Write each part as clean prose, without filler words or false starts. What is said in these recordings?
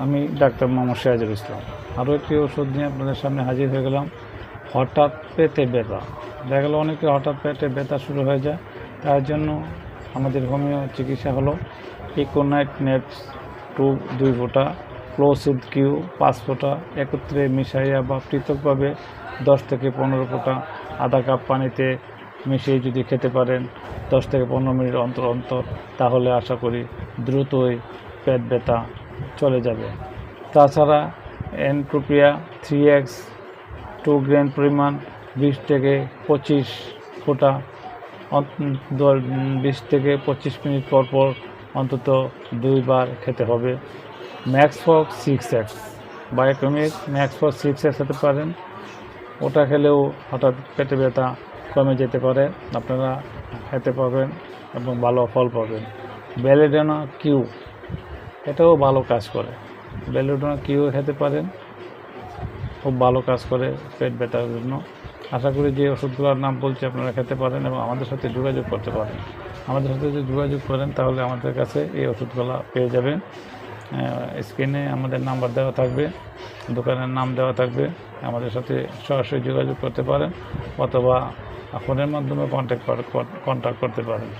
আমি ডাক্তার মোহাম্মদ সিরাজুল ইসলাম। আরও একটি ওষুধ নিয়ে আপনাদের সামনে হাজির হয়ে গেলাম। হঠাৎ পেটে ব্যথা, দেখা গেল অনেকে হঠাৎ পেটে ব্যথা শুরু হয়ে যায়। তার জন্য আমাদের হোমিও চিকিৎসা হলো ইকোনাইট নেটস 2 ফোঁটা, ক্লোসিড কিউ 5 ফোঁটা একত্রে মিশাইয়া বা পৃথকভাবে 10 থেকে 15 ফোঁটা আধা কাপ পানিতে মিশিয়ে যদি খেতে পারেন 10 থেকে 15 মিনিট অন্তর অন্তর, তাহলে আশা করি দ্রুতই পেট ব্যথা চলে যাবে। তাছাড়া এনট্রোপিয়া 3x 2 গ্রাম পরিমাণ 20 থেকে 25 ফোঁটা 20 থেকে 25 মিনিট পর পর অন্তত 2 বার খেতে হবে। ম্যাক্সফক্স 6x বায়োকেমিক ম্যাক্সফক্স 6x খেতে পারেন, ওটা খেলেও হঠাৎ পেটে ব্যথা কমে যেতে পারে, আপনারা খেতে পাবেন এবং ভালো ফল পাবেন। বেলেডোনা কিউ, এটাও ভালো কাজ করে, বেলেডোনা কিউ খেতে পারেন, খুব ভালো কাজ করে পেট ব্যথার জন্য। আশা করি যে ওষুধগুলোর নাম বলছি আপনারা খেতে পারেন এবং আমাদের সাথে যোগাযোগ করতে পারেন। আমাদের সাথে যদি যোগাযোগ করেন তাহলে আমাদের কাছে এই ওষুধগুলো পেয়ে যাবেন। স্ক্রিনে আমাদের নাম্বার দেওয়া থাকবে, দোকানের নাম দেওয়া থাকবে, আমাদের সাথে সরাসরি যোগাযোগ করতে পারেন অথবা ফোনের মাধ্যমে কন্ট্যাক্ট করতে পারেন।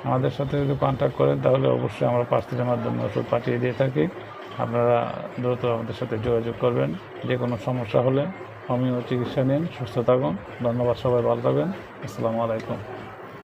আমাদের সাথে যদি কন্ট্যাক্ট করেন তাহলে অবশ্যই আমরা পার্সেলের মাধ্যমে ওষুধ পাঠিয়ে দিয়ে থাকি। আপনারা দ্রুত আমাদের সাথে যোগাযোগ করবেন। যে কোনো সমস্যা হলে হোমিও চিকিৎসা নিন, সুস্থ থাকুন। ধন্যবাদ, সবাই ভালো থাকবেন। আসসালামু আলাইকুম।